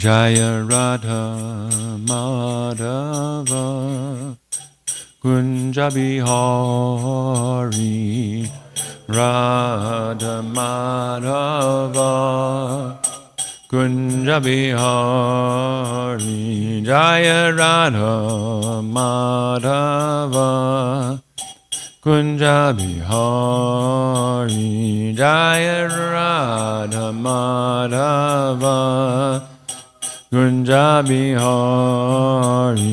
Jaya Radha Madhava Kunja Bihari Radha Madhava Kunja Bihari Jaya Radha Madhava Kunja Bihari Jaya Radha Madhava Kunja Bihari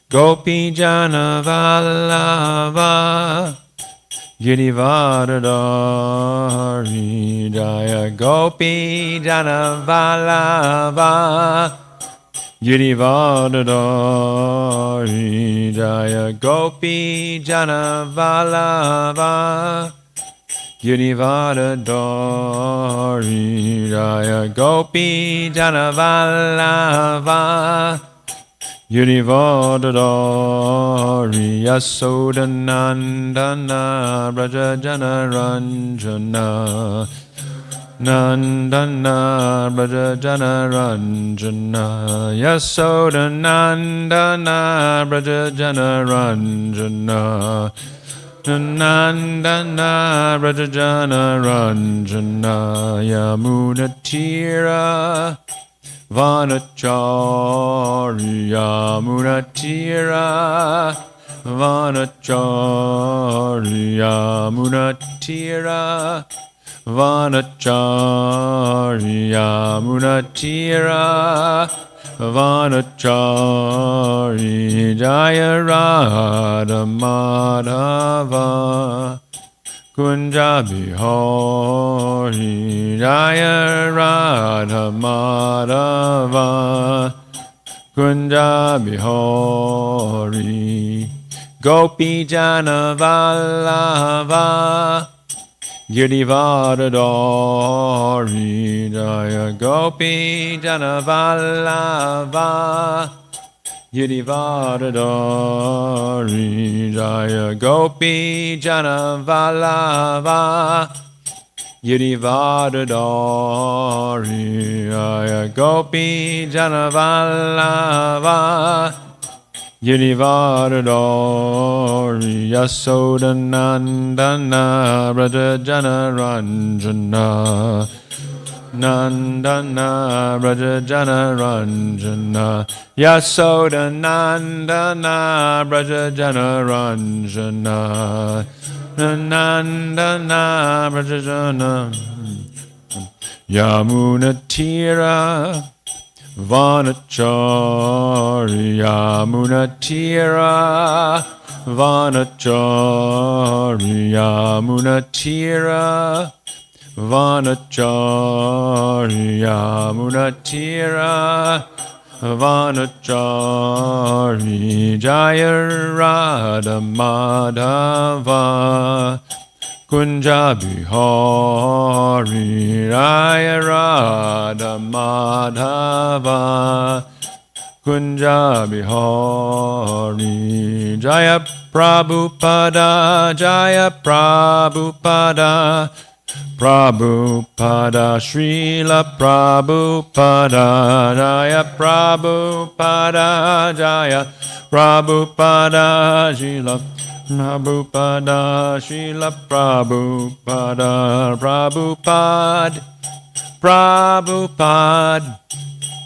Gopi Jana Vallabha Girivardhari Jaya Gopi Jana Vallabha Girivardhari Jaya Gopi Jana Vallabha Girivardhari Jaya Gopi Jana Vallabha Girivardhari Yasodanandana Braja Jana Ranjana Nandana Braja Jana Ranjana Yasodanandana Braja Jana Ranjana Nandana Braja Jana Ranjana Yamunatira Vanacharya Munatira Vanacharya Munatira Vanacharya Munatira Vanachari Jaya Radha Madhava Kunja Bihari Jaya Radha Madhava Kunja Bihari Gopi Jana Vallabha Girivardhari Jaya Gopi Jana Vallabha Girivardhari Jaya Gopi Jana Vallabha Girivardhari Jaya Gopi Jana Vallabha Girivardhari Yasodanandana Braja Jana Ranjana Nandana Braja Jana Ranjana Yasodanandana Braja Jana Ranjana Nandana Braja Jana Yamunatira Vanacharya Munatira Vanacharya Munatira Vanacharya Munatira Vanachari Jaya Radha Madhava Kunja Bihari Jaya Radha Madhava Kunja Bihari Jaya Prabhupada Jaya Prabhupada Prabhupada Srila Prabhupada Jaya Prabhupada Jaya Prabhupada Srila Prabhupada Srila Prabhupada Prabhupada Prabhupada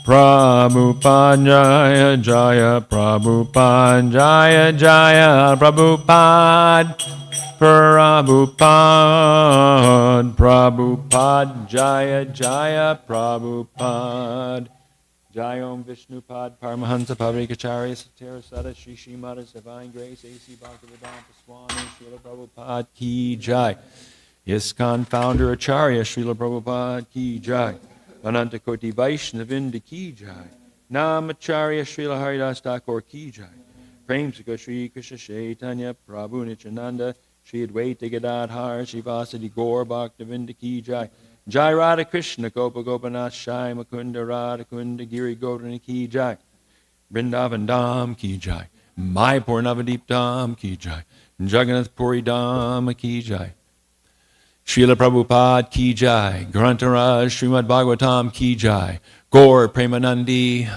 Prabhupada Jaya Jaya Prabhupada Jaya Jaya Prabhupada Prabhupada Prabhupada Jaya Jaya Prabhupada Jaya Om Vishnupad Paramahansa Pavrikacharya Satara Sada Shri Srimada's Divine Grace A.C. Bhaktivedanta Swami Srila Prabhupada Ki Jai ISKCON Founder Acharya Srila Prabhupada Ki Jai Ananta Koti Vaishnavinda Ki Jai Namacharya Srila Haridas Thakur Ki Jai Premsika Shri Krishna Chaitanya Prabhu Nityananda Shri Advaita Gadadhar Shivasadi Gaur Bhaktivinda Ki Jai Jai Radha Krishna Gopa Gopanath Shai Mukunda Radha Kunda Giri Govardhana Ki Jai Vrindavan Dham Ki Jai Mayapur Navadip Dham Ki Jai Jagannath Puri Dham Ki Jai Srila Prabhupada Ki Jai Grantaraj Srimad Bhagavatam Ki Jai Gaur Premanandi,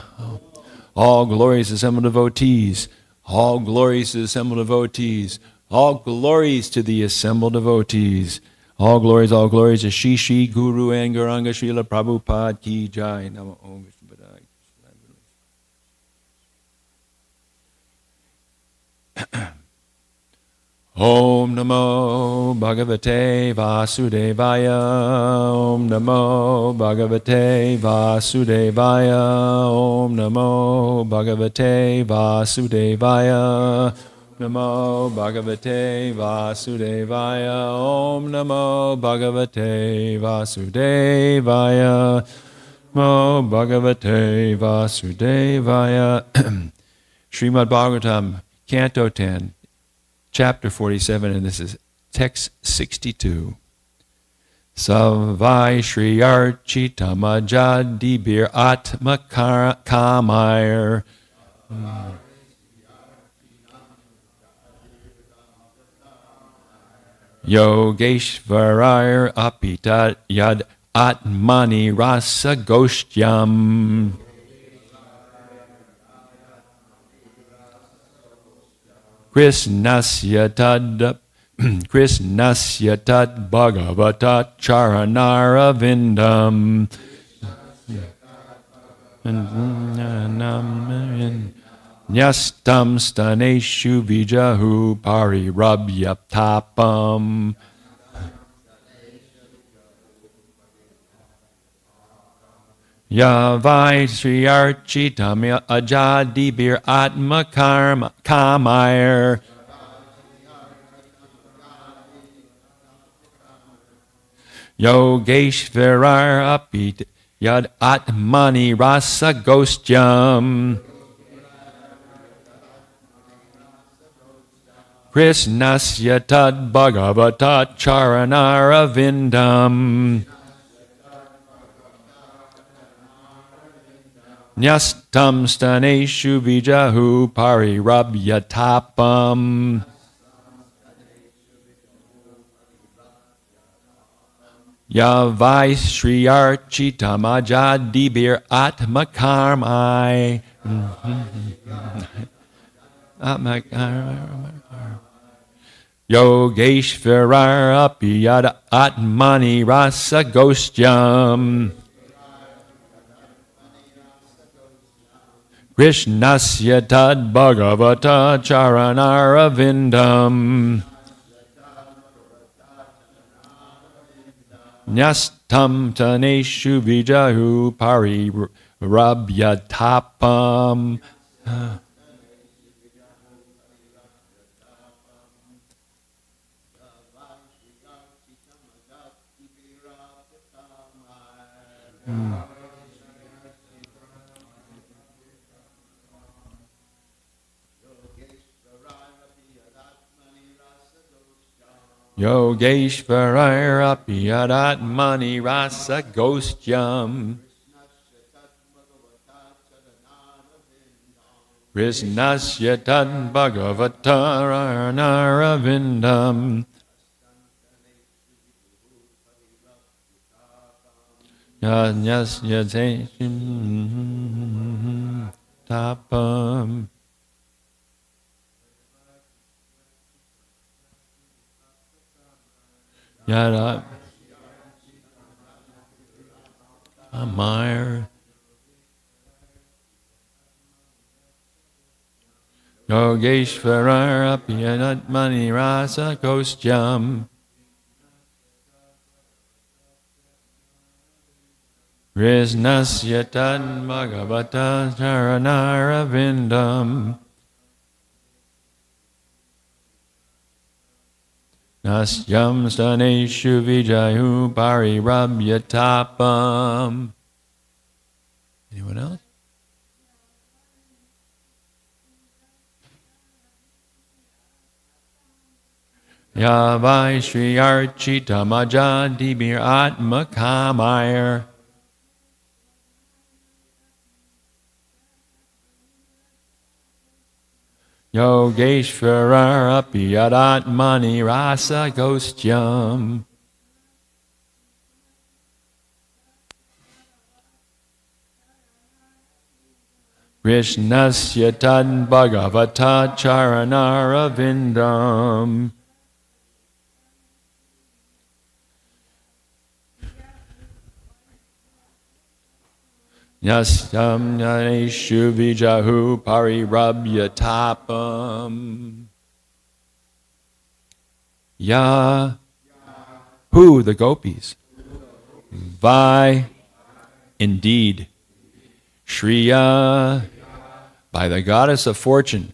all glories assembled devotees, all glories to the assembled devotees, all glories to the assembled devotees, all glories to Shishi, Guru, and Gauranga Srila Prabhupada Ki Jai. Namo Om Vishnu Padaya. Om Namo Bhagavate Vasudevaya. Om Namo Bhagavate Vasudevaya. Om Namo Bhagavate Vasudevaya. Namo Bhagavate Vasudevaya. Om Namo Bhagavate Vasudevaya. Namo Bhagavate Vasudevaya. Srimad Bhagavatam, Canto 10. Chapter 47, and this is text 62. Savai Shri Architamajadibir Atmakamair. Yogeshvarar Apita Yad Atmani Rasa Goshyam. Krishnasya tad bhagavata charanara vindam. Nyastam staneshu vijahu parirabhyaptapam. Yavai Sri Architam Ajadibir Atma Kamair. Yogeshvarar Apit Yad Atmani Rasa Goshyam. Krishnasya tad bhagavata charanara vindam. Nyastam staneshu vijahu parirabhyatapam. Yavai Sri Architam Ajadibir Atmakarmai. Yogeshvarar Apiyad Atmani Rasa Goshyam. Krishnasya tad bhagavata charanara vindam. Nyastam taneshu vijahu parirabhyatapam. Yogeshvarar Apyadatmani Rasa Goshyam. Krishnasya tad bhagavata naravindam. Yasya tapam. Yada Amir Yogeshvarar Apyadatmani Rasa Goshyam. Krishnasya tad bhagavata charanara vindam. Nasyam staneshu vijayu parirabhyatapam. Anyone else? Yavai Sri Architam Ajadibir Atmakamair. Yogeshvarar Apyadatmani Rasa Goshyam. Krishnasya tad bhagavata charanaravindam. Yasyam yaneshu vijahu parirabhya tapam. Ya, who, the gopis. Vai, indeed. Shriya, by the goddess of fortune.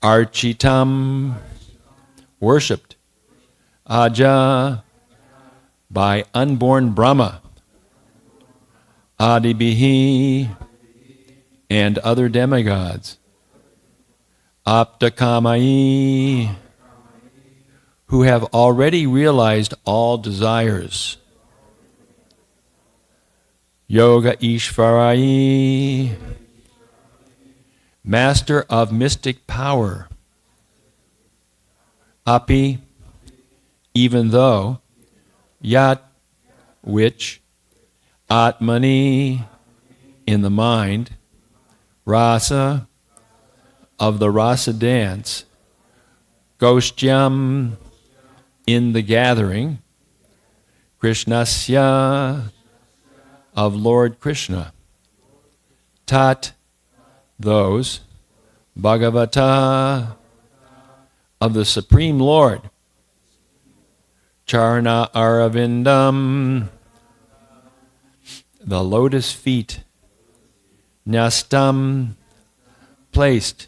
Architam, worshipped. Aja, by unborn Brahma. Adibihi, and other demigods. Aptakamai, who have already realized all desires. Yoga Ishvarai, master of mystic power. Api, even though. Yat, which. Atmani, in the mind. Rasa, of the rasa dance. Goshtyam, in the gathering. Krishnasya, of Lord Krishna. Tat, those. Bhagavata, of the Supreme Lord. Charana Aravindam, the lotus feet. Nyastam, placed.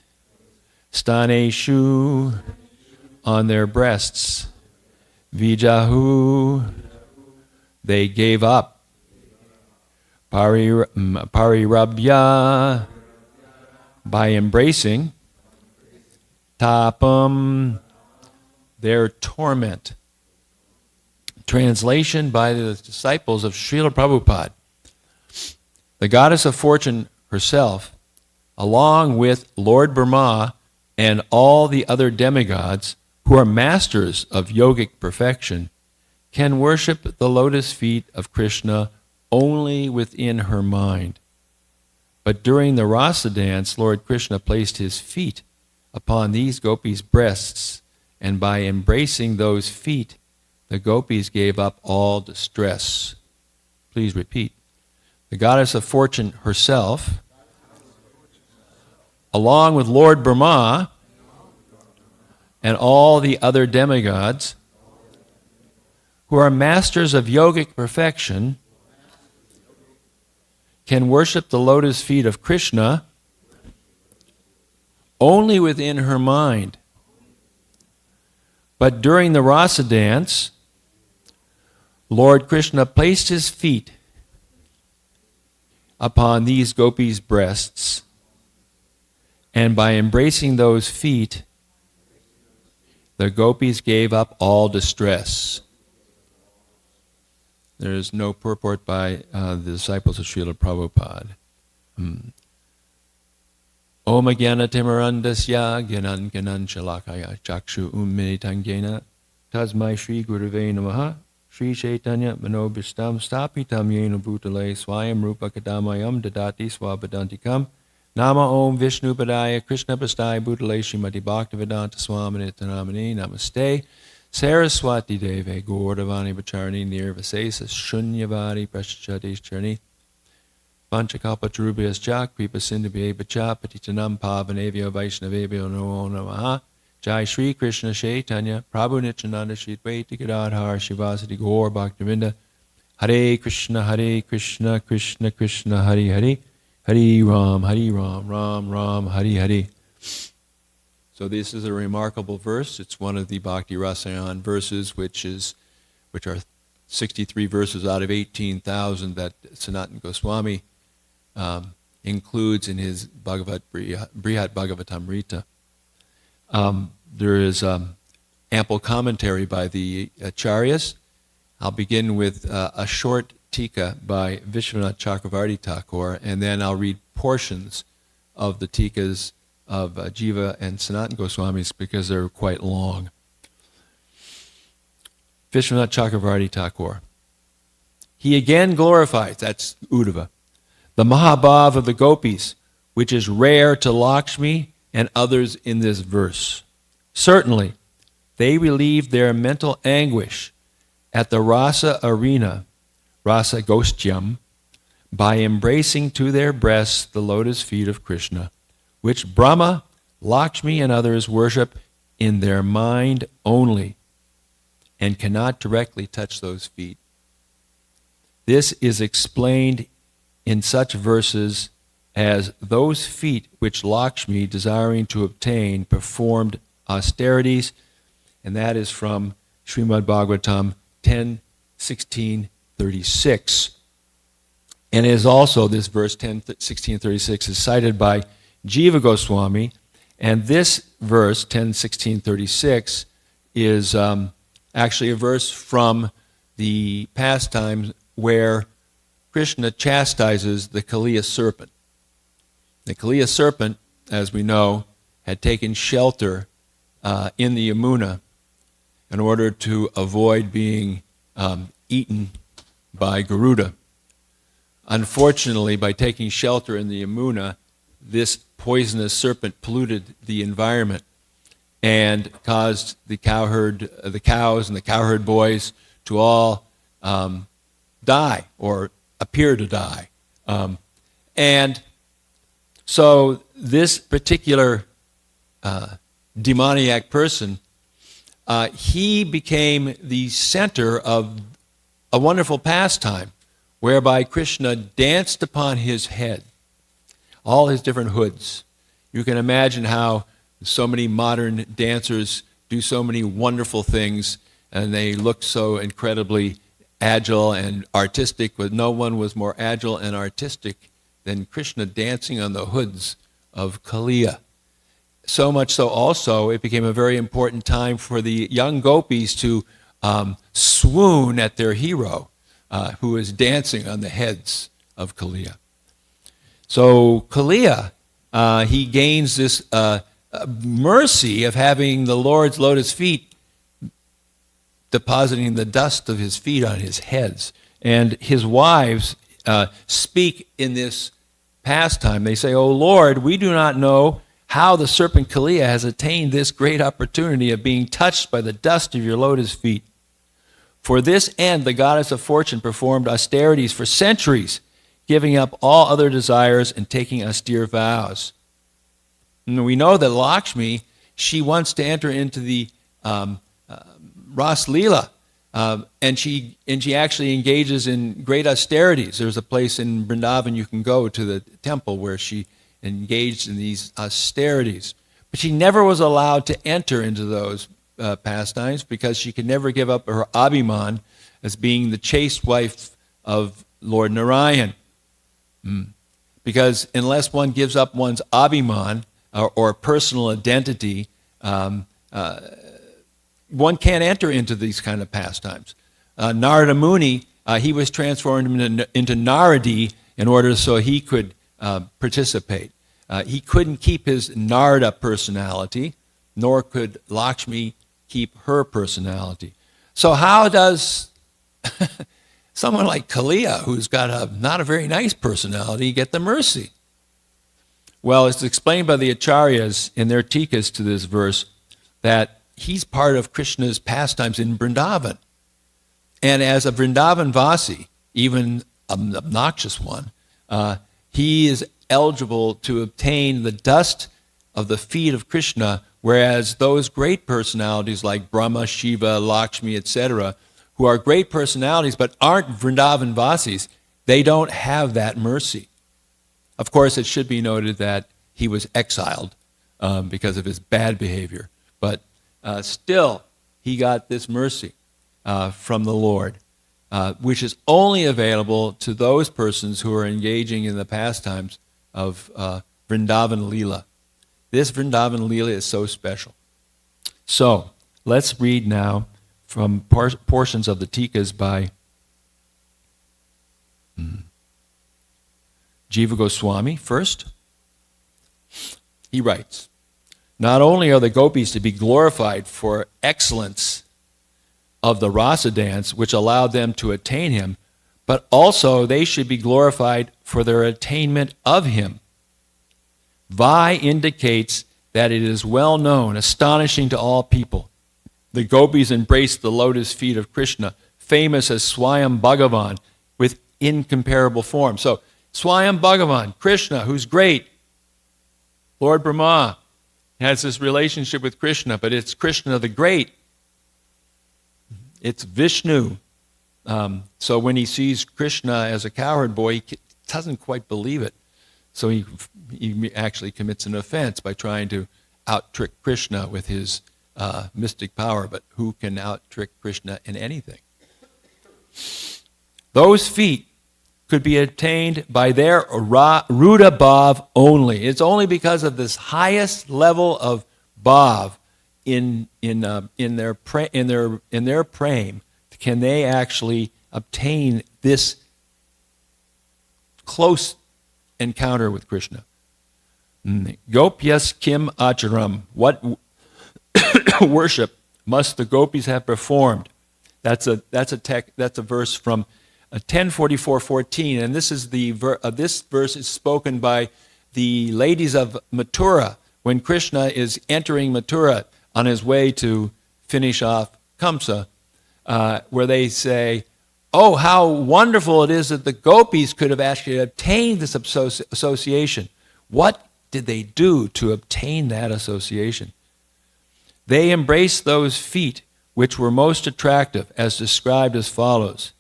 Staneshu, on their breasts. Vijahu, they gave up. Parirabhya, by embracing. Tapam, their torment. Translation by the disciples of Srila Prabhupada. The goddess of fortune herself, along with Lord Brahma and all the other demigods who are masters of yogic perfection, can worship the lotus feet of Krishna only within her mind. But during the rasa dance, Lord Krishna placed his feet upon these gopis' breasts, and by embracing those feet, the gopis gave up all distress. Please repeat. The goddess of fortune herself, along with Lord Brahma and all the other demigods who are masters of yogic perfection, can worship the lotus feet of Krishna only within her mind. But during the rasa dance, Lord Krishna placed his feet upon these gopis' breasts, and by embracing those feet, the gopis gave up all distress. There is no purport by the disciples of Srila Prabhupada. Om Jnana Timarandasya Gyanan Gyanan Shalakaya Chakshu Ummeditangena Tasmai Shri Gurave Namaha Shri Chaitanya Manobhishtam Stapitam Yena Bhutale Swayam Rupa Kadamayam Dadati Swabadantikam Nama Om Vishnu Padaya Krishna Pastai Bhutale Srimati Bhaktivedanta Swamini Tanamani Namaste Saraswati Deve Gordavani Bacharani Nirvasesa Shunyavadi Prashchadesh Charni Panchakalpatarubhyas Cha Kripa Sindhubhye Bacha Patitanam Pavanevyo Vaishnavebhyo Namo Namaha Jai Shri Krishna Chaitanya Prabhu Nityananda Shri Advaita Gadadhar Shivasati Gaur Bhaktivinda Hare Krishna Krishna Krishna Hare Hare Hare Ram Ram Ram Hare Hare. So this is a remarkable verse. It's one of the Bhakti Rasayan verses, which are 63 verses out of 18,000 that Sanatana Goswami includes in his Brihat Bhagavatamrita. There is ample commentary by the Acharyas. I'll begin with a short tika by Vishwanath Chakravarti Thakur, and then I'll read portions of the tikas of Jiva and Sanatana Goswamis because they're quite long. Vishwanath Chakravarti Thakur. He again glorifies, that's Uddhava, the Mahabhav of the gopis, which is rare to Lakshmi and others in this verse. Certainly, they relieved their mental anguish at the rasa arena, rasa gostyam, by embracing to their breasts the lotus feet of Krishna, which Brahma, Lakshmi, and others worship in their mind only and cannot directly touch those feet. This is explained in such verses as those feet which Lakshmi, desiring to obtain, performed austerities, and that is from Srimad Bhagavatam 10:16-36. And it is also, this verse 10:16-36 is cited by Jiva Goswami, and this verse 10:16-36 is actually a verse from the pastimes where Krishna chastises the Kaliya serpent. The Kaliya serpent, as we know, had taken shelter in the Yamuna in order to avoid being eaten by Garuda. Unfortunately, by taking shelter in the Yamuna, this poisonous serpent polluted the environment and caused the cows and the cowherd boys to all die or appear to die. And so this particular demoniac person, he became the center of a wonderful pastime whereby Krishna danced upon his head, all his different hoods. You can imagine how so many modern dancers do so many wonderful things, and they look so incredibly agile and artistic, but no one was more agile and artistic than Krishna dancing on the hoods of Kaliya. So much so also, it became a very important time for the young gopis to swoon at their hero, who is dancing on the heads of Kaliya. So Kaliya, he gains this mercy of having the Lord's lotus feet depositing the dust of his feet on his heads. And his wives speak in this pastime. They say, "O Lord, we do not know how the serpent Kaliya has attained this great opportunity of being touched by the dust of your lotus feet. For this end, the goddess of fortune performed austerities for centuries, giving up all other desires and taking austere vows." And we know that Lakshmi, she wants to enter into the Ras Leela, and she actually engages in great austerities. There's a place in Vrindavan you can go to the temple where she engaged in these austerities. But she never was allowed to enter into those pastimes because she could never give up her Abhiman as being the chaste wife of Lord Narayan. Because unless one gives up one's Abhiman or personal identity, one can't enter into these kind of pastimes. Narada Muni, he was transformed into Naradi in order so he could participate. He couldn't keep his Narada personality, nor could Lakshmi keep her personality. So how does someone like Kaliya, who's got not a very nice personality, get the mercy? Well, it's explained by the Acharyas in their tikas to this verse that he's part of Krishna's pastimes in Vrindavan. And as a Vrindavan Vasi, even an obnoxious one, he is eligible to obtain the dust of the feet of Krishna, whereas those great personalities like Brahma, Shiva, Lakshmi, etc., who are great personalities but aren't Vrindavan Vasis, they don't have that mercy. Of course, it should be noted that he was exiled because of his bad behavior, but still, he got this mercy from the Lord, which is only available to those persons who are engaging in the pastimes of Vrindavan Leela. This Vrindavan Leela is so special. So, let's read now from portions of the tikas by Jiva Goswami first. He writes, "Not only are the gopis to be glorified for excellence of the rasa dance, which allowed them to attain him, but also they should be glorified for their attainment of him. Vai indicates that it is well known, astonishing to all people. The gopis embraced the lotus feet of Krishna, famous as Swayam Bhagavan, with incomparable form. So, Swayam Bhagavan, Krishna, who's great, Lord Brahma, has this relationship with Krishna, but it's Krishna the Great. It's Vishnu. So when he sees Krishna as a cowherd boy, he doesn't quite believe it. So he actually commits an offense by trying to out-trick Krishna with his mystic power. But who can out-trick Krishna in anything? Those feet could be attained by their Ruda Bhav only. It's only because of this highest level of Bhav in their praying can they actually obtain this close encounter with Krishna. Gopyas kim acharam. What worship must the gopis have performed? That's a verse from 10:44:14, and this verse is spoken by the ladies of Mathura when Krishna is entering Mathura on his way to finish off Kamsa, where they say, "Oh, how wonderful it is that the gopis could have actually obtained this association." What did they do to obtain that association? They embraced those feet which were most attractive, as described as follows.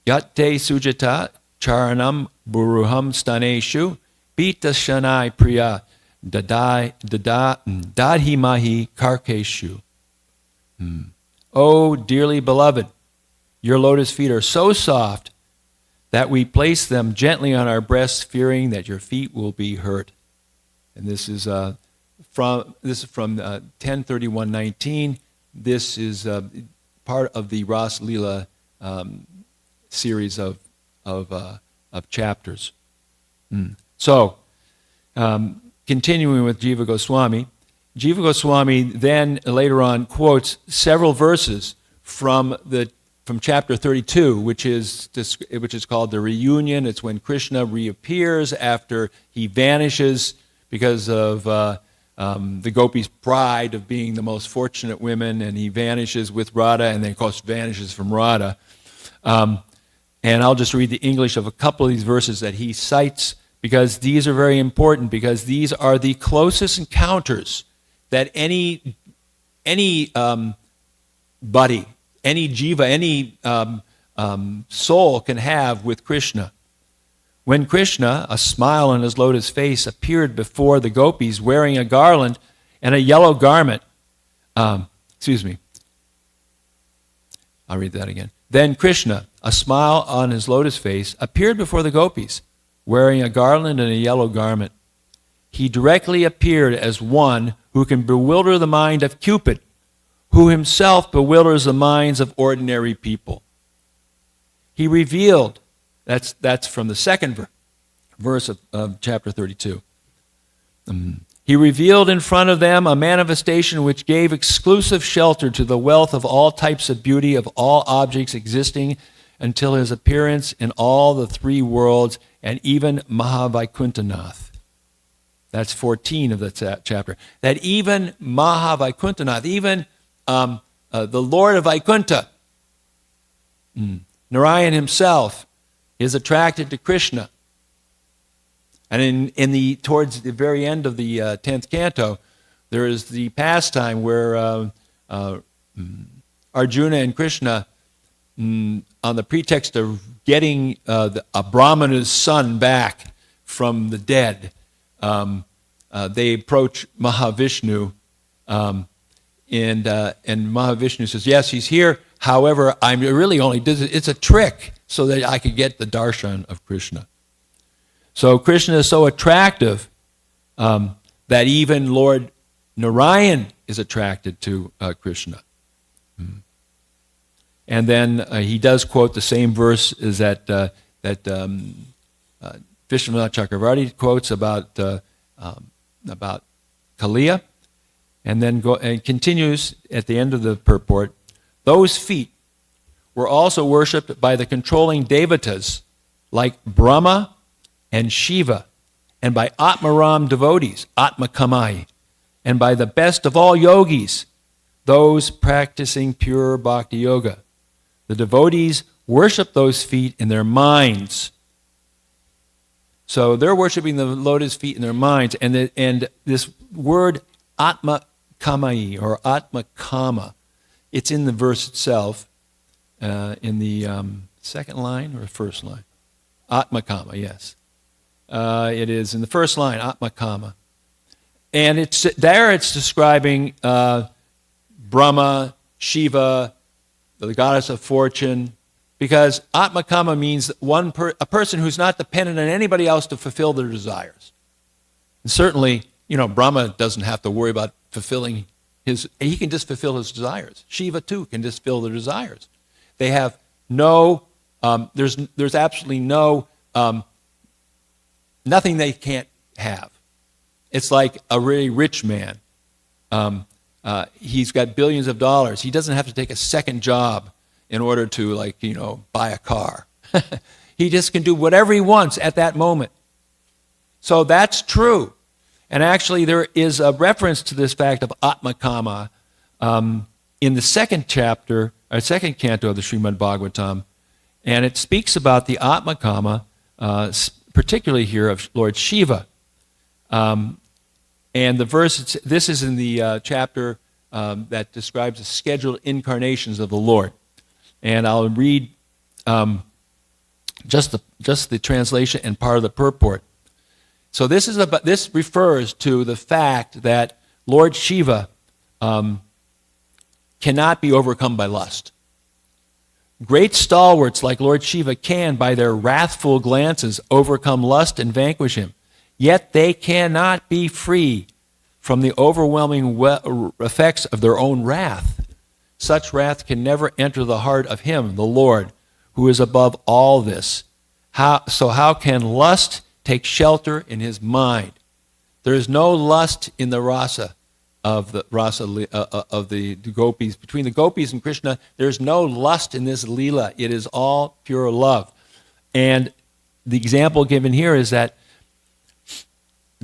Yatte sujata charanam buruham staneshu pita shanai priya dadhimahi karkeshu. Oh, dearly beloved, your lotus feet are so soft that we place them gently on our breasts, fearing that your feet will be hurt. And this is from 10:31:19. This is part of the Ras Leela series of chapters. So, continuing with Jiva Goswami, then later on quotes several verses from chapter 32, which is called the reunion. It's when Krishna reappears after he vanishes because of the gopis' pride of being the most fortunate women, and he vanishes with Radha, and then of course vanishes from Radha. And I'll just read the English of a couple of these verses that he cites, because these are very important, because these are the closest encounters that any buddy, any jiva, any soul can have with Krishna. When Krishna, a smile on his lotus face, appeared before the gopis wearing a garland and a yellow garment. I'll read that again. Then Krishna, a smile on his lotus face, appeared before the gopis wearing a garland and a yellow garment. He directly appeared as one who can bewilder the mind of Cupid, who himself bewilders the minds of ordinary people. He revealed, that's from the second verse of chapter 32. He revealed in front of them a manifestation which gave exclusive shelter to the wealth of all types of beauty of all objects existing until his appearance in all the three worlds and even Mahavaikuntanath. That's 14 of the chapter. That even Mahavaikuntanath, even the Lord of Vaikuntha, Narayan himself, is attracted to Krishna. And towards the very end of the 10th canto, there is the pastime where Arjuna and Krishna, on the pretext of getting a Brahmana's son back from the dead, they approach Mahavishnu, and Mahavishnu says, "Yes, he's here. However, I'm really only it's a trick so that I could get the darshan of Krishna." So Krishna is so attractive that even Lord Narayan is attracted to Krishna. And then he does quote the same verse as that Vishwanath Chakravarti quotes about Kaliya, and then continues at the end of the purport. Those feet were also worshipped by the controlling devatas like Brahma and Shiva, and by Atmaram devotees, Atmakamai, and by the best of all yogis, those practicing pure bhakti yoga. The devotees worship those feet in their minds. So they're worshiping the lotus feet in their minds, and this word Atmakamai or Atmakama, it's in the verse itself, in the second line or first line? Atmakama, yes. It is in the first line, Atmakama. And it's describing Brahma, Shiva, the goddess of fortune, because Atmakama means a person who's not dependent on anybody else to fulfill their desires. And certainly, Brahma doesn't have to worry about fulfilling he can just fulfill his desires. Shiva too can just fulfill their desires. They have no, there's absolutely no, nothing they can't have. It's like a really rich man. He's got billions of dollars. He doesn't have to take a second job in order to, buy a car. He just can do whatever he wants at that moment. So that's true. And actually, there is a reference to this fact of Atmakama in the second chapter, or second canto of the Srimad Bhagavatam, and it speaks about the Atmakama, particularly here of Lord Shiva. And the verse, this is in the chapter that describes the scheduled incarnations of the Lord. And I'll read just the translation and part of the purport. So this refers to the fact that Lord Shiva cannot be overcome by lust. Great stalwarts like Lord Shiva can, by their wrathful glances, overcome lust and vanquish him. Yet they cannot be free from the overwhelming effects of their own wrath. Such wrath can never enter the heart of him, the Lord, who is above all this. How can lust take shelter in his mind? There is no lust in the rasa of the gopis. Between the gopis and Krishna, there's no lust in this lila. It is all pure love. And the example given here is that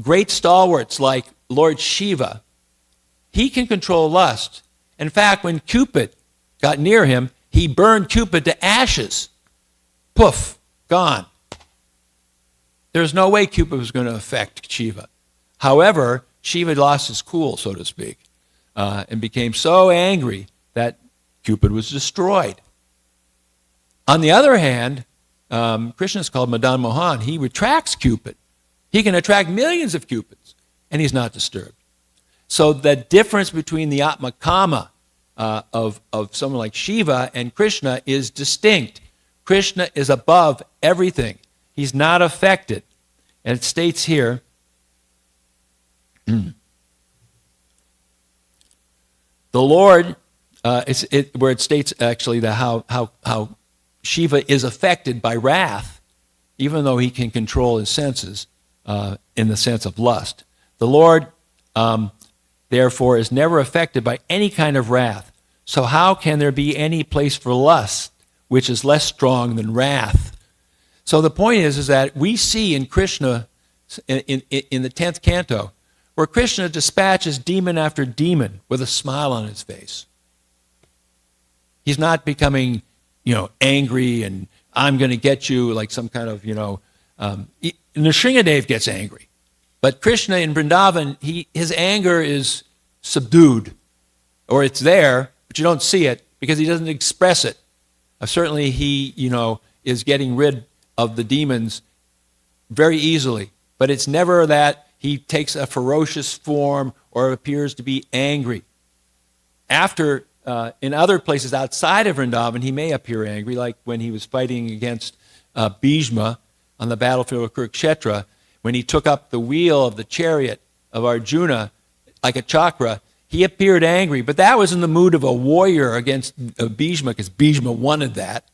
great stalwarts like Lord Shiva, he can control lust. In fact, when Cupid got near him, he burned Cupid to ashes. Poof, gone. There's no way Cupid was going to affect Shiva. However, Shiva lost his cool, so to speak, and became so angry that Cupid was destroyed. On the other hand, Krishna is called Madan Mohan. He attracts Cupid. He can attract millions of Cupids, and he's not disturbed. So the difference between the Atmakama of someone like Shiva and Krishna is distinct. Krishna is above everything. He's not affected. And it states here, the Lord, where it states actually that how Shiva is affected by wrath, even though he can control his senses in the sense of lust. The Lord, therefore, is never affected by any kind of wrath. So how can there be any place for lust, which is less strong than wrath? So the point is that we see in Krishna, in the 10th canto, where Krishna dispatches demon after demon with a smile on his face. He's not becoming, angry and I'm going to get you like some kind of, Nrsingadev gets angry. But Krishna in Vrindavan, his anger is subdued, or it's there, but you don't see it because he doesn't express it. Certainly he, is getting rid of the demons very easily, but it's never that he takes a ferocious form or appears to be angry. After, in other places outside of Vrindavan, he may appear angry, like when he was fighting against Bhishma on the battlefield of Kurukshetra, when he took up the wheel of the chariot of Arjuna like a chakra. He appeared angry, but that was in the mood of a warrior against Bhishma, because Bhishma wanted that.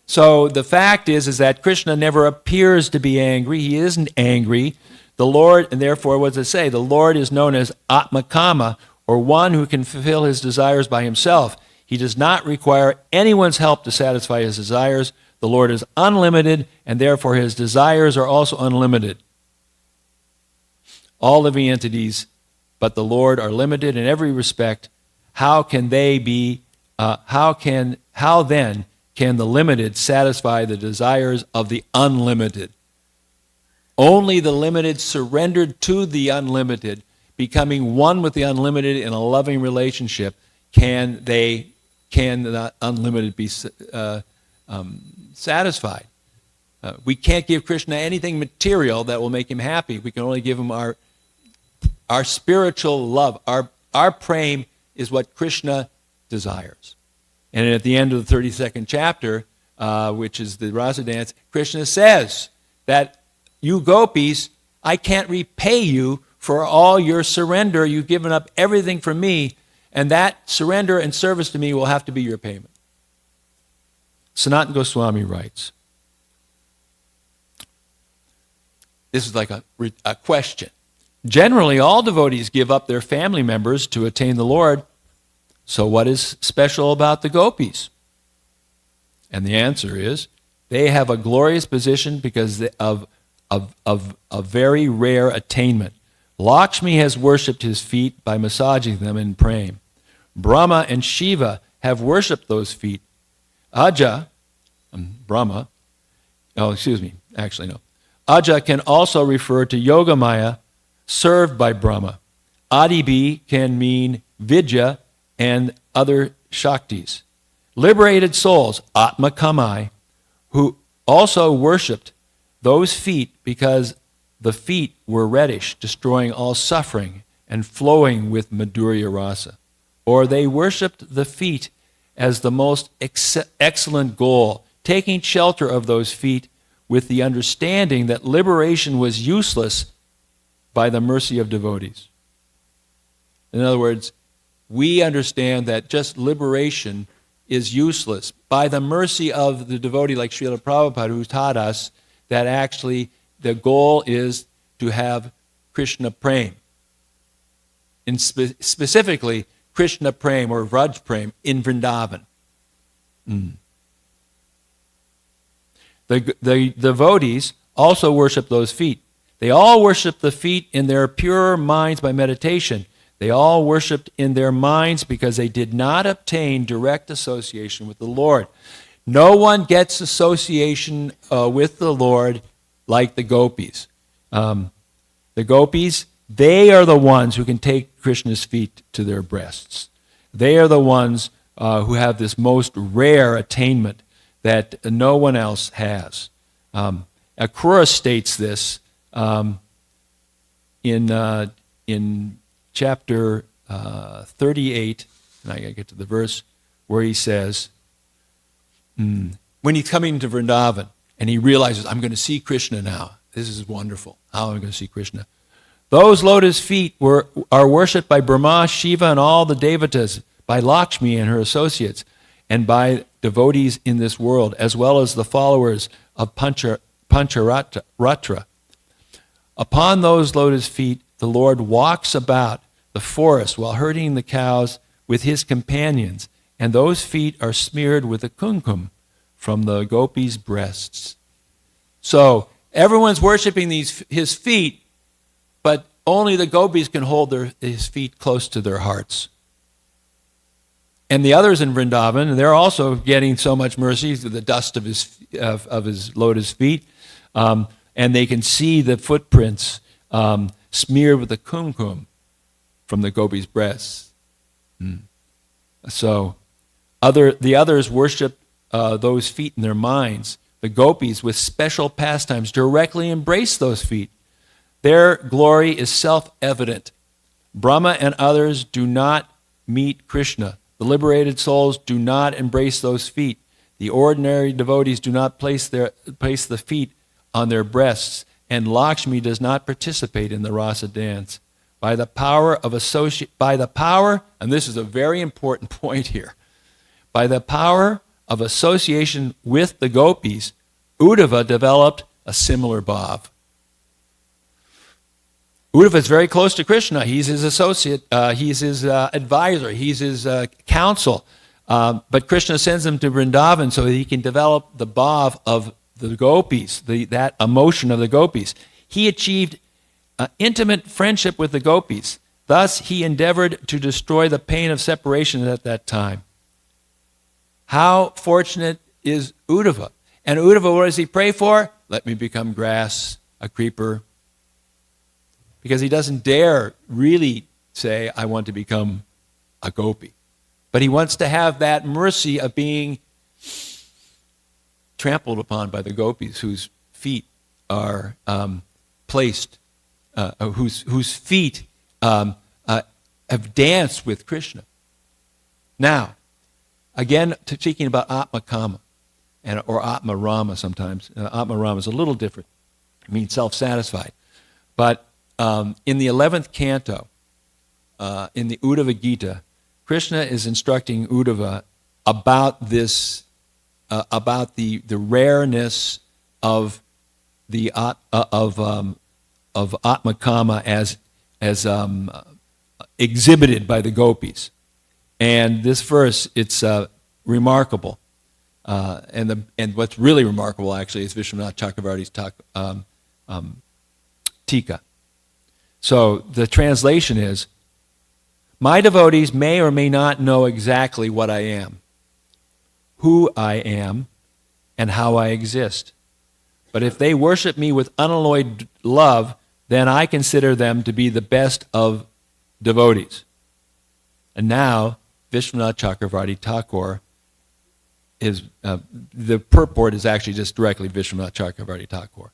So the fact is that Krishna never appears to be angry. He isn't angry. The Lord, and therefore, what does it say? The Lord is known as Atmakama, or one who can fulfill his desires by himself. He does not require anyone's help to satisfy his desires. The Lord is unlimited, and therefore his desires are also unlimited. All living entities but the Lord are limited in every respect. How then can the limited satisfy the desires of the unlimited? Only the limited surrendered to the unlimited, becoming one with the unlimited in a loving relationship, can the unlimited be satisfied. We can't give Krishna anything material that will make him happy. We can only give him our spiritual love. Our prem is what Krishna desires. And at the end of the 32nd chapter, which is the Rasa dance, Krishna says that you gopis, I can't repay you for all your surrender. You've given up everything for me, and that surrender and service to me will have to be your payment. Sanatana Goswami writes, this is like a question. Generally, all devotees give up their family members to attain the Lord. So what is special about the gopis? And the answer is, they have a glorious position because of a very rare attainment. Lakshmi has worshipped his feet by massaging them in praying. Brahma and Shiva have worshipped those feet. Aja can also refer to Yogamaya, served by Brahma. Adibi can mean Vidya and other Shaktis. Liberated souls, Atma Kamai, who also worshipped those feet because the feet were reddish, destroying all suffering and flowing with Madhurya Rasa. Or they worshipped the feet as the most excellent goal, taking shelter of those feet with the understanding that liberation was useless by the mercy of devotees. In other words, we understand that just liberation is useless by the mercy of the devotee like Srila Prabhupada, who taught us that actually the goal is to have Krishna Prem. And specifically, Krishna Prem or Vraj Prem in Vrindavan. The devotees also worship those feet. They all worship the feet in their pure minds by meditation. They all worshipped in their minds because they did not obtain direct association with the Lord. No one gets association with the Lord like the gopis. The gopis, they are the ones who can take Krishna's feet to their breasts. They are the ones who have this most rare attainment that no one else has. Akrura states this in chapter 38, and I got to get to the verse where he says, when he's coming to Vrindavan and he realizes, I'm going to see Krishna now. This is wonderful. How am I going to see Krishna? Those lotus feet are worshipped by Brahma, Shiva, and all the devatas, by Lakshmi and her associates, and by devotees in this world, as well as the followers of Pancharatra. Upon those lotus feet, the Lord walks about the forest while herding the cows with his companions, and those feet are smeared with a kumkum from the gopis' breasts. So everyone's worshiping his feet, but only the gopis can hold his feet close to their hearts. And the others in Vrindavan, they're also getting so much mercy through the dust of his lotus feet, and they can see the footprints smeared with the kumkum from the gopis' breasts. So the others worship those feet in their minds. The gopis, with special pastimes, directly embrace those feet. Their glory is self-evident. Brahma and others do not meet Krishna. The liberated souls do not embrace those feet. The ordinary devotees do not place the feet on their breasts, and Lakshmi does not participate in the rasa dance. By the power, and this is a very important point here, by the power of association with the gopis, Uddhava developed a similar bhav. Uddhava is very close to Krishna. He's his associate. He's his advisor. He's his counsel. But Krishna sends him to Vrindavan so that he can develop the bhav of the gopis, that emotion of the gopis. He achieved intimate friendship with the gopis. Thus, he endeavored to destroy the pain of separation at that time. How fortunate is Uddhava? And Uddhava, what does he pray for? Let me become grass, a creeper. Because he doesn't dare really say, I want to become a gopi. But he wants to have that mercy of being trampled upon by the gopis whose feet are placed, whose feet have danced with Krishna. Now, again, speaking about Atma Kama, or Atma Rama sometimes. Atma Rama is a little different. It means self-satisfied. But in the 11th canto, in the Uddhava Gita, Krishna is instructing Uddhava about this, about the rareness of the of Atma Kama as exhibited by the gopis. And this verse, it's remarkable. And what's really remarkable, actually, is Vishwanath Chakravarti's Tika. So the translation is, my devotees may or may not know exactly what I am, who I am, and how I exist. But if they worship me with unalloyed love, then I consider them to be the best of devotees. And now, Vishwanath Chakravarti Thakur is, the purport is actually just directly Vishwanath Chakravarti Thakur.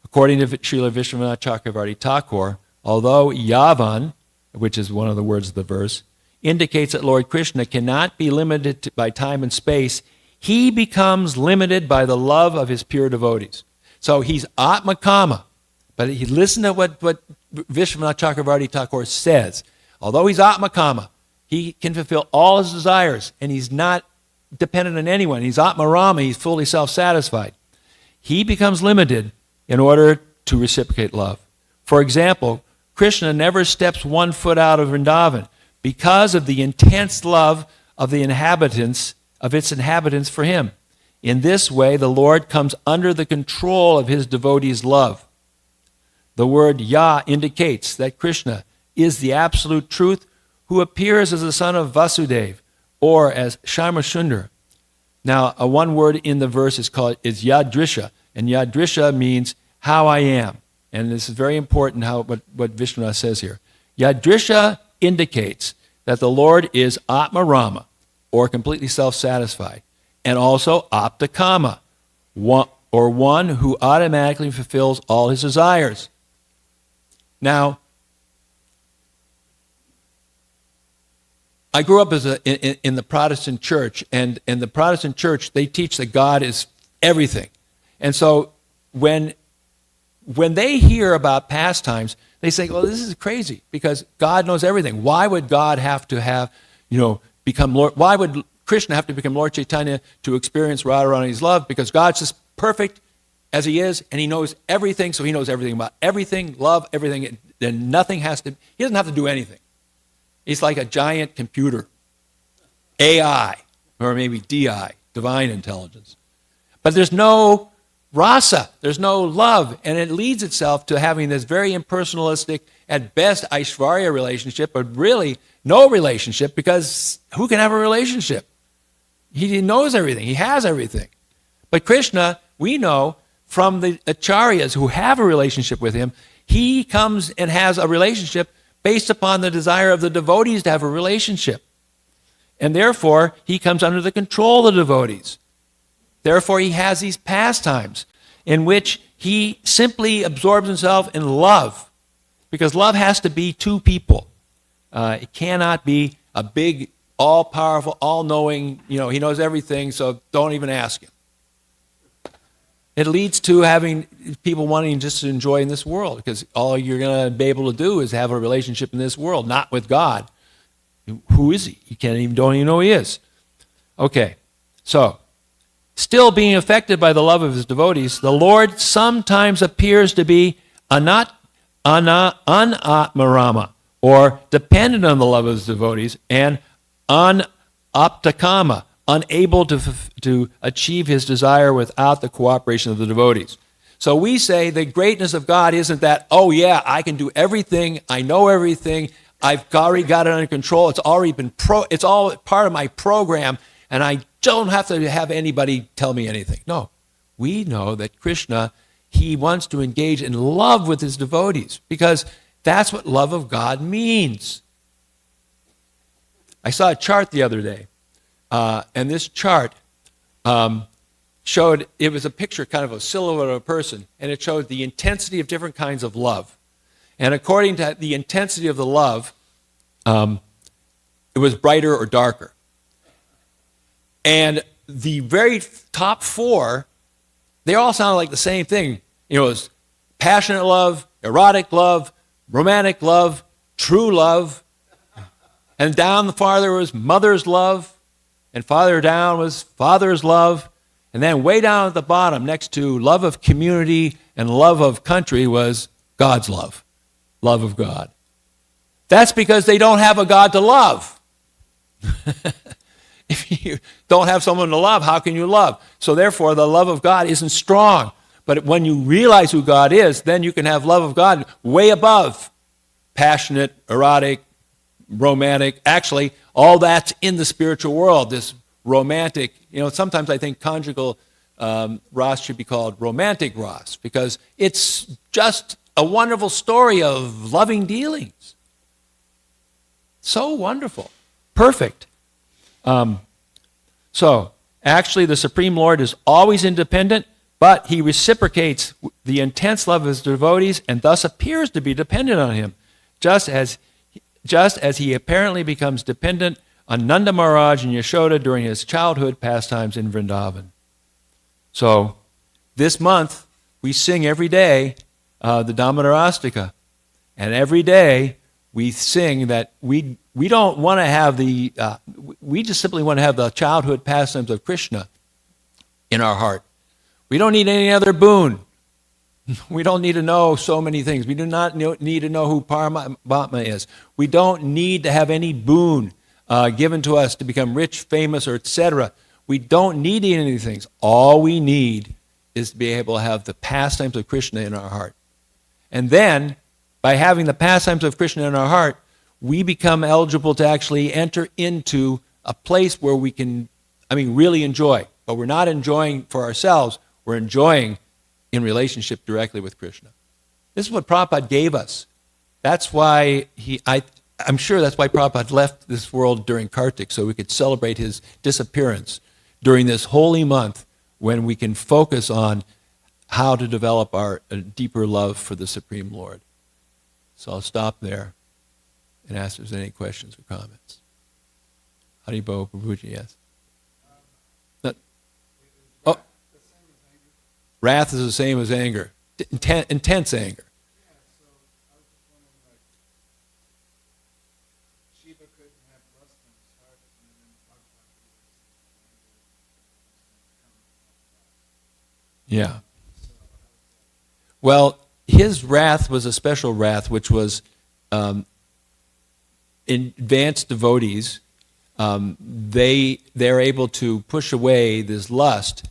According to Srila Vishwanath Chakravarti Thakur, although Yavan, which is one of the words of the verse, indicates that Lord Krishna cannot be limited by time and space, he becomes limited by the love of his pure devotees. So he's Atma Kama, but he listen to what Vishwanath Chakravarti Thakur says. Although he's Atma Kama, he can fulfill all his desires, and he's not dependent on anyone. He's Atma Rama, he's fully self-satisfied. He becomes limited in order to reciprocate love. For example, Krishna never steps one foot out of Vrindavan because of the intense love of the inhabitants, of its inhabitants for him. In this way, the Lord comes under the control of his devotees' love. The word Ya indicates that Krishna is the absolute truth who appears as the son of Vasudeva, or as Shamashundar. Now, one word in the verse is Yadrisha, and Yadrisha means how I am. And this is very important what Vishwanath says here. Yadrisha indicates that the Lord is Atma Rama, or completely self-satisfied, and also Apta Kama, or one who automatically fulfills all his desires. Now, I grew up in the Protestant church, and in the Protestant church, they teach that God is everything. And so when they hear about pastimes, they say, well, this is crazy, because God knows everything. Why would God have to have, become Lord? Why would Krishna have to become Lord Chaitanya to experience Radharani's love? Because God's just perfect as he is, and he knows everything, so he knows everything about everything, love everything, then nothing he doesn't have to do anything. He's like a giant computer, AI, or maybe DI, divine intelligence. But there's no rasa, there's no love, and it leads itself to having this very impersonalistic, at best, Aishvarya relationship, but really no relationship, because who can have a relationship? He knows everything, he has everything. But Krishna, we know from the acharyas who have a relationship with him, he comes and has a relationship based upon the desire of the devotees to have a relationship. And therefore, he comes under the control of the devotees. Therefore, he has these pastimes in which he simply absorbs himself in love. Because love has to be two people. It cannot be a big, all-powerful, all-knowing, he knows everything, so don't even ask him. It leads to having people wanting just to enjoy in this world, because all you're going to be able to do is have a relationship in this world, not with God. Who is he? You don't even know who he is. Okay, so still being affected by the love of his devotees, the Lord sometimes appears to be unatmarama, or dependent on the love of his devotees, and aptakama, unable to achieve his desire without the cooperation of the devotees. So we say the greatness of God isn't that, oh yeah, I can do everything, I know everything, I've already got it under control, it's all part of my program, and I don't have to have anybody tell me anything. No, we know that Krishna, he wants to engage in love with his devotees, because that's what love of God means. I saw a chart the other day, and this chart showed, it was a picture, kind of a silhouette of a person, and it showed the intensity of different kinds of love. And according to the intensity of the love, it was brighter or darker. And the very top four, they all sounded like the same thing. It was passionate love, erotic love, romantic love, true love. And down the farther was mother's love, and farther down was father's love. And then way down at the bottom, next to love of community and love of country, was God's love, love of God. That's because they don't have a God to love. If you don't have someone to love, how can you love? So therefore, the love of God isn't strong. But when you realize who God is, then you can have love of God way above passionate, erotic, romantic. Actually, all that's in the spiritual world, this romantic, sometimes I think conjugal Ras should be called romantic Ras, because it's just a wonderful story of loving dealings. So wonderful. Perfect. So, actually, the Supreme Lord is always independent, but he reciprocates the intense love of his devotees and thus appears to be dependent on him, just as he apparently becomes dependent on Nanda Maharaj and Yashoda during his childhood pastimes in Vrindavan. So, this month, we sing every day the Damodarastika. And every day, we sing that we don't want to have we just simply want to have the childhood pastimes of Krishna in our heart. We don't need any other boon. We don't need to know so many things. We do not need to know who Paramatma is. We don't need to have any boon given to us to become rich, famous, or etc. We don't need any of these things. All we need is to be able to have the pastimes of Krishna in our heart. And then, by having the pastimes of Krishna in our heart, we become eligible to actually enter into a place where we can, really enjoy. But we're not enjoying for ourselves, we're enjoying in relationship directly with Krishna. This is what Prabhupada gave us. That's why I'm sure that's why Prabhupada left this world during Kartik, so we could celebrate his disappearance during this holy month when we can focus on how to develop our deeper love for the Supreme Lord. So I'll stop there and ask if there's any questions or comments. Haribo Prabhuji, yes? Oh, wrath is the same as anger. Intense anger. Yeah. Well, his wrath was a special wrath, which was advanced devotees. They're able to push away this lust,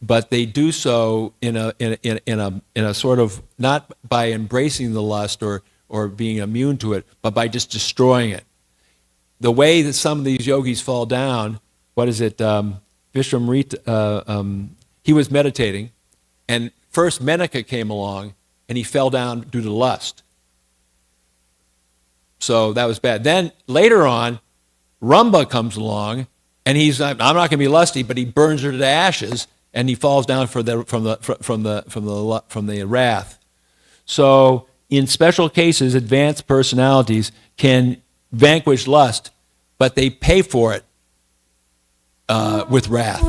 but they do so in a sort of, not by embracing the lust or being immune to it, but by just destroying it. The way that some of these yogis fall down, Vishwamrita, he was meditating, and first Menaka came along, and he fell down due to lust. So that was bad. Then later on, Rumba comes along, and he's, I'm not going to be lusty, but he burns her to ashes, and he falls down from the wrath. So in special cases, advanced personalities can vanquish lust, but they pay for it with wrath.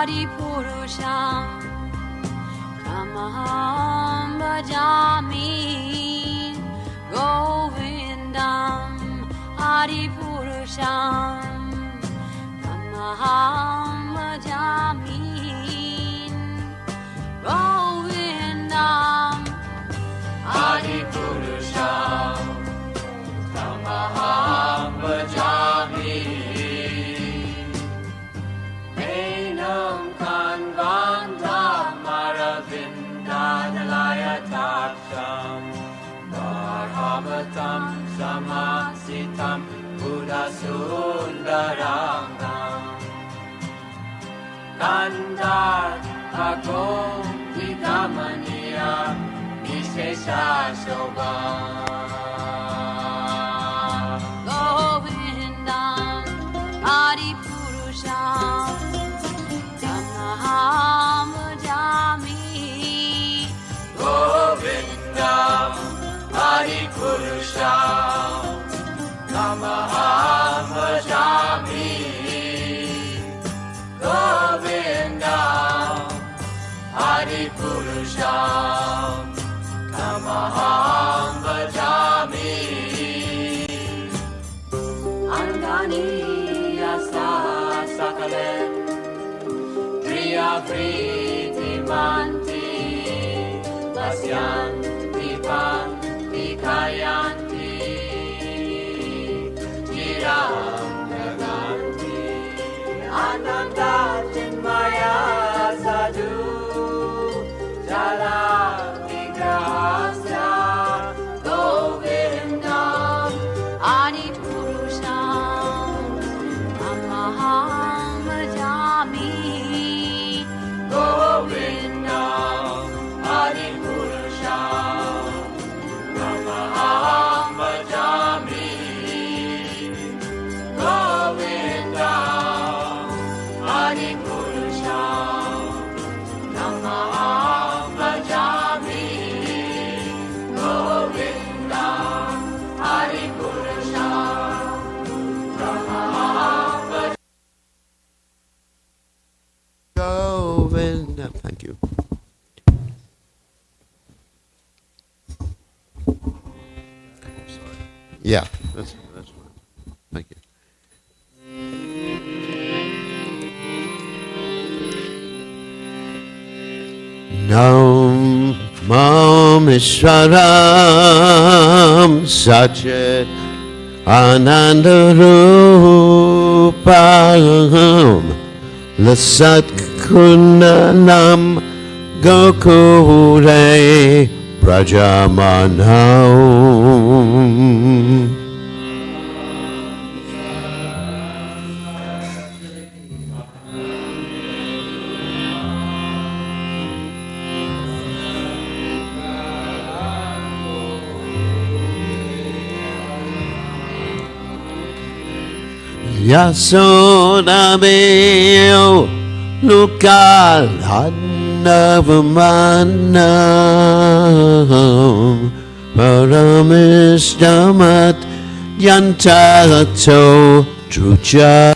Adipurusham Tamaham Bhajami Govindam Adipurusham Tamaham Bhajami Govindam Adipurusham Tamaham Bhajami Enam Kanvandam Maravindanalayatasham Varhavatam Samasitam Buddhasundarangam Kandar Agom Vikamaniya Vishesha Shobha Govindam Adipurusham Tamaham Bhajami Govindam Adipurusham Tamaham Bhajami Govindam Adipurusham Tamaham Bhajami Angani Yasa Sakalem Priya Priti Manti Pasyanti Panti Kayanti Chiram Naganti Ananda Chinmaya Sadhu Jala Vigrahasya Govindam Adipurusham Tamaham Bhajami Govindam Adipurusham Tamaham Bhajami Govindam Adipurusham Tamaham Bhajami Govindam Adipurusham Tamaham Bhajami Govinda. Thank you. Yeah, that's fine. Thank you. Nam Mam Ishwaram Satchit Ananda Rupam Lasat Kundanam Gokure Prajamanam Yasodameo Lukal Hadnavamanam Paramisdamat Yantato Truchagopal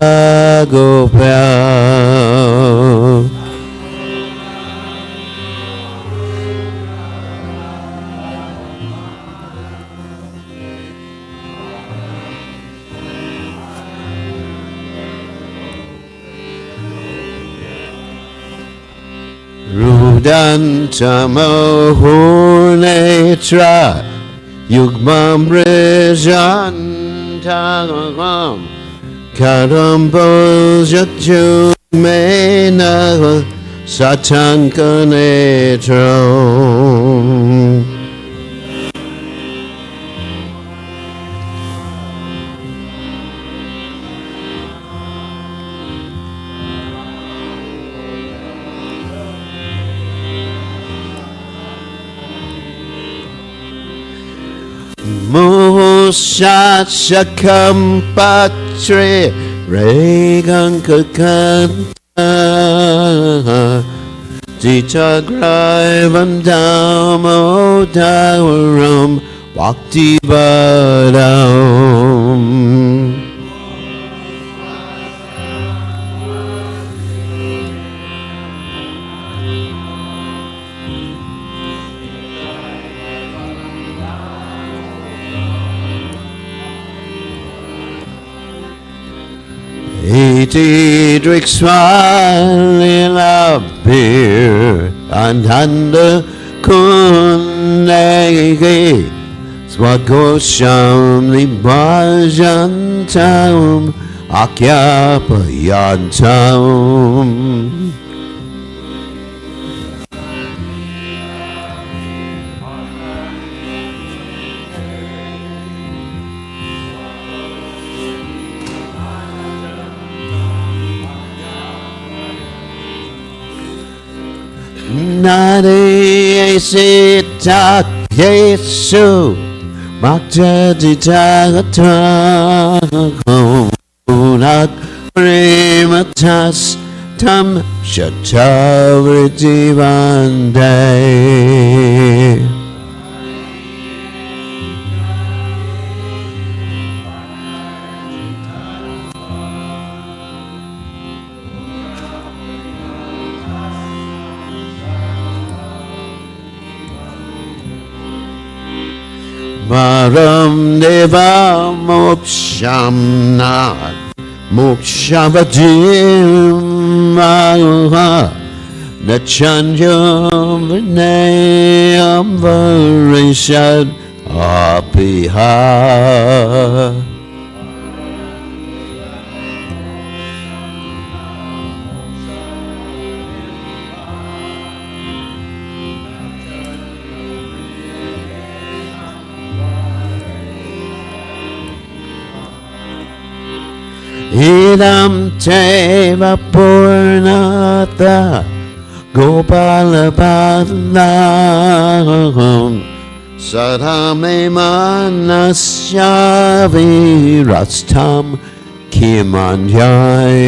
Rudantamohunetra Yugmamrijantam Karambojatjumena Satankanetram Mushat Shakam Patre Regankakanta Titagrivandamo Dawaram Bhakti Badam He drinks wine in a beer and under kunegi Swagosham libajantam akyapayantam Nari sitak Yesu Makjadi tagatakum Unak primatas tam shatavriti vandai Varam deva moksham nat mokshavadim vaha nachanjam vinayam varishad apiha Idam teva purnata Gopala padlam Sadhame manasyavi rastam kimanjai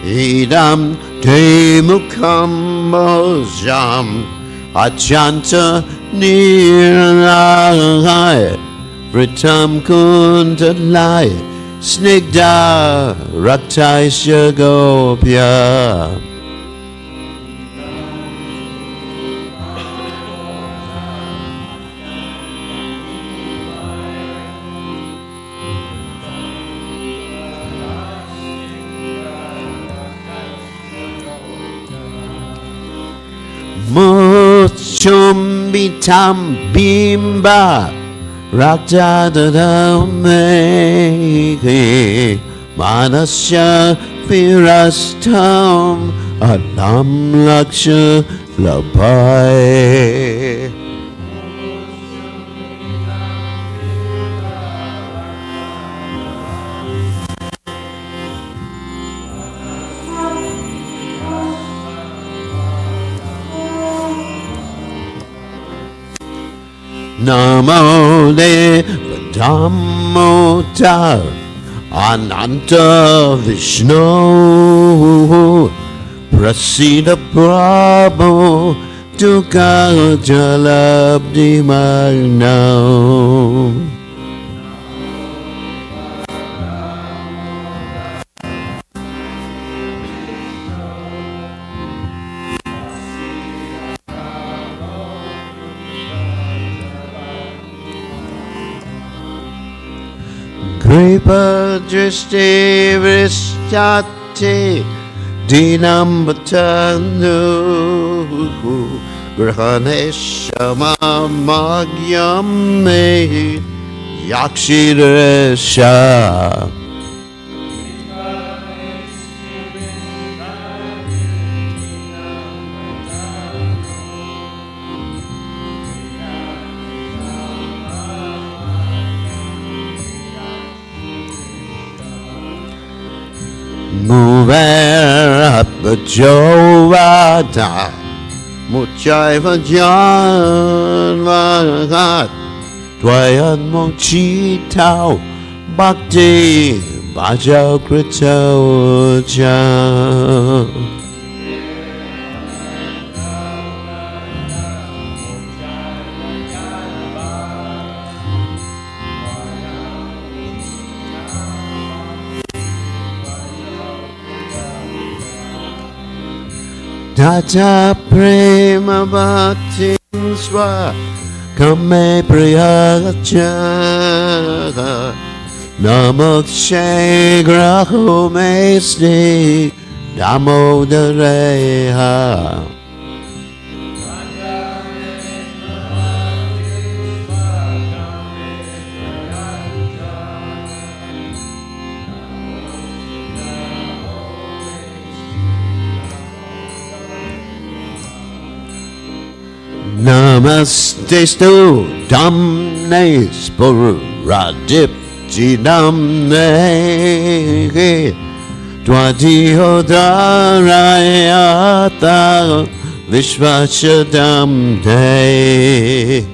Idam te mukam mojam achanta nirlai vritam kuntalai snigda raktaisya gopya Muchumbitam bimba Raktadadame Manasya virastam Adam laksha lapai Namo Devadamo Tar Ananta Vishnu Prasida Prabhu Dukkha Jalabdi Magno Kripa Drishti Vrishati Dinam Bhatanu Grahaneshama Magyame Yakshiresha Mover up the Jovata Muchai Vajan Vagat Dwayan Mochi Tao Bhakti Bhajao Krito Cha Tata prema bhakti swa kame priyacha Namakshe graho mesti damodareha Namaste stu damne sporu radipti damne Twadiho darayata vishvachadamne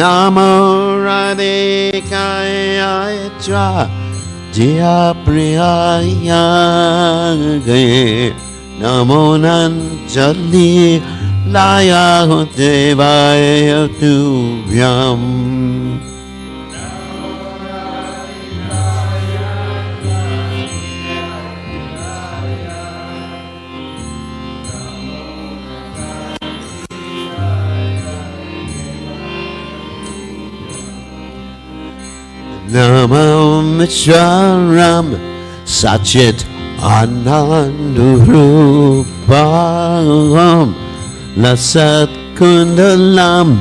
Namo Radhikaya Cha Jya Priyaya Namo Nanjali Laya Devaya Tubhyam Namo Mishwaram Sachit Anandurupam Lasat Kundalam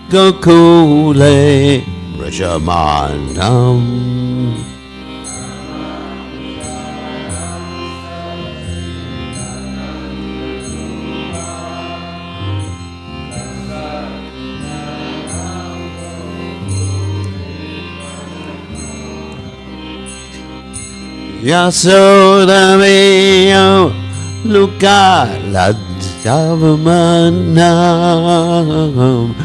Gokule Rajamanam Yasodamiyo Luka Ladjavamanam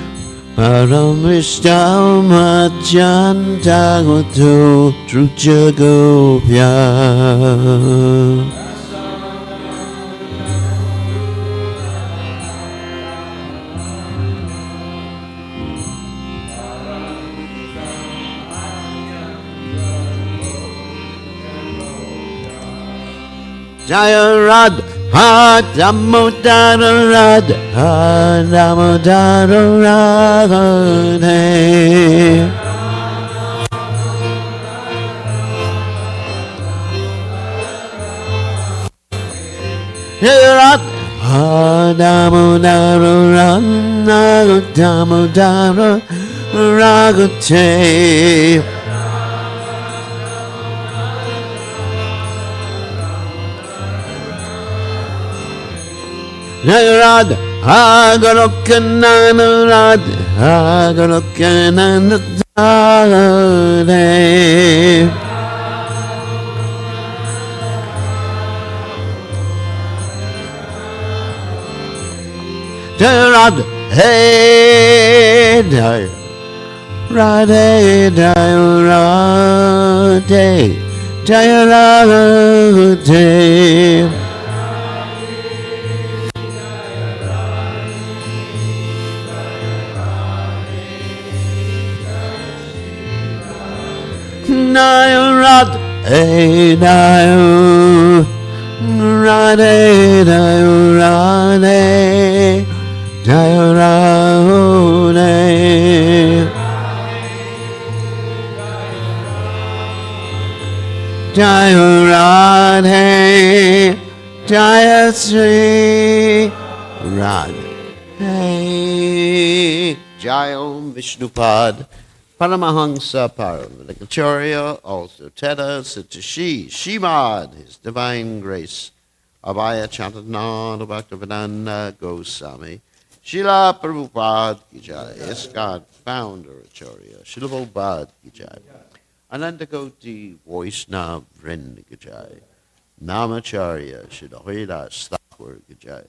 Paramishtamachantagotu Trujagopya Jaya Radha Damodara Radha Damodara Radha Jaya Radha Damodara Radha Damodara Radha Radha Goloka Radha Goloka Radha Radha Hey Radha Jaya Radha Nayo Radha Nayo Radha Nayo Radha Nayo Radha Nayo Radha Jaya Sri Radha Jaya Om Vishnupad Paramahansa Paramacharya, also Teta Satashi, Shimad, His Divine Grace, Abhaya Chantananda Bhaktivedanta Goswami, Srila Prabhupada Ki Jai, ISKCON Founder Acharya, Srila Prabhupada Ki Jai, Anandakoti Vaishnava Vrinda Ki Jai, Namacharya, Srila Haridas Thakur Ki Jai,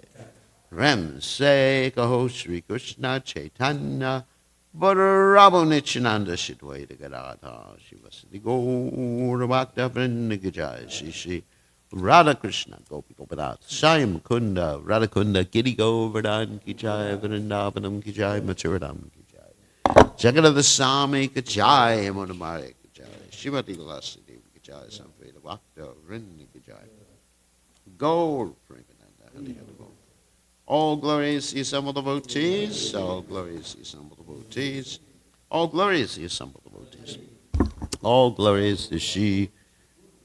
Rem Se Kaho Sri Krishna Chaitanya, Bharabo Nityananda Shidwaita Gadadha Shivasati Gaura Bhakta Vrinda Ki Jai Shri Shri Radha Krishna, Gopi Gopinath, Shyam Kunda, Radha Kunda, Giri Govardhan Ki Jai, Vrindavanam Ki Jai, Mathuradam Ki Jai, Jagannath Swami Ki Jai, Yamunamari Ki Jai, Shrimati Lassi Devi Ki Jai, Samveda Bhakta Vrindi Ki Jai, Gaur Premananda Hari Hari Bol. All glories to the assembled devotees, all glories to the assembled devotees, all glories to the assembled devotees, all glories to Shri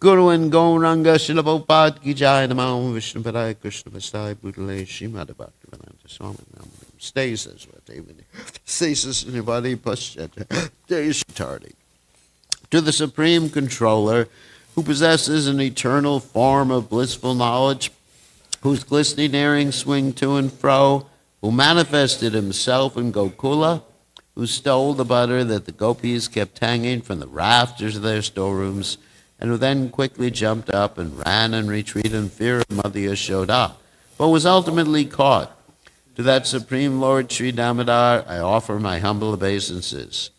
Guru and Gauranga Srila Prabhupada Ki Jai Namo Vishnu Padaya Krishna Vastai Bhutale Srimad Bhaktivedanta Swami Namo Stasis with David Stasis in your body Paschata Tardy. To the Supreme Controller who possesses an eternal form of blissful knowledge, whose glistening earrings swing to and fro, who manifested himself in Gokula, who stole the butter that the gopis kept hanging from the rafters of their storerooms, and who then quickly jumped up and ran and retreated in fear of Mother Yashoda, but was ultimately caught. To that Supreme Lord Sri Damodar I offer my humble obeisances.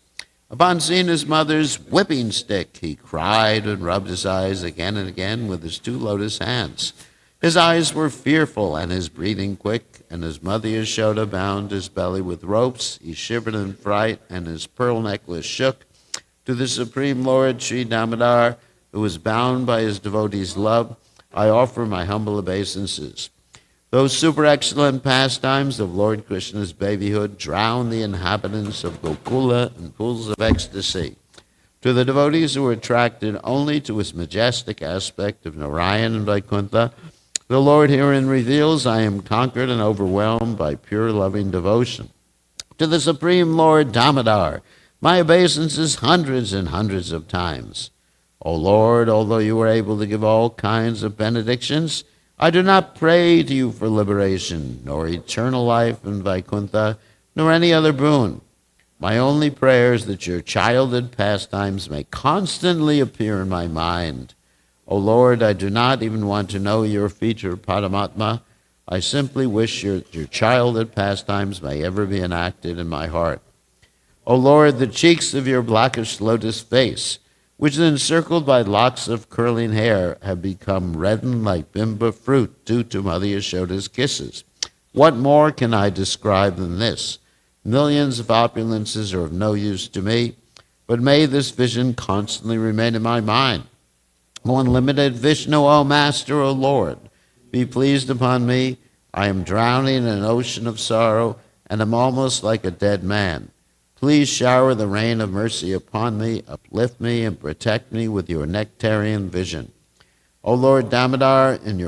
Upon seeing his mother's whipping stick, he cried and rubbed his eyes again and again with his two lotus hands. His eyes were fearful and his breathing quick, and as Mother Yashoda bound his belly with ropes, he shivered in fright, and his pearl necklace shook. To the Supreme Lord Sri Damodar, who was bound by his devotees' love, I offer my humble obeisances. Those super excellent pastimes of Lord Krishna's babyhood drowned the inhabitants of Gokula in pools of ecstasy. To the devotees who were attracted only to his majestic aspect of Narayan and Vaikuntha, the Lord herein reveals, I am conquered and overwhelmed by pure loving devotion. To the Supreme Lord Damodar, my obeisances hundreds and hundreds of times. O Lord, although you were able to give all kinds of benedictions, I do not pray to you for liberation, nor eternal life in Vaikuntha, nor any other boon. My only prayer is that your childhood pastimes may constantly appear in my mind. O Lord, I do not even want to know your feature, Paramatma. I simply wish your childhood pastimes may ever be enacted in my heart. O Lord, the cheeks of your blackish lotus face, which is encircled by locks of curling hair, have become reddened like bimba fruit due to Mother Yashoda's kisses. What more can I describe than this? Millions of opulences are of no use to me, but may this vision constantly remain in my mind. O unlimited Vishnu, O Master, O Lord, be pleased upon me. I am drowning in an ocean of sorrow, and am almost like a dead man. Please shower the rain of mercy upon me, uplift me, and protect me with your nectarian vision. O Lord Damodar, in your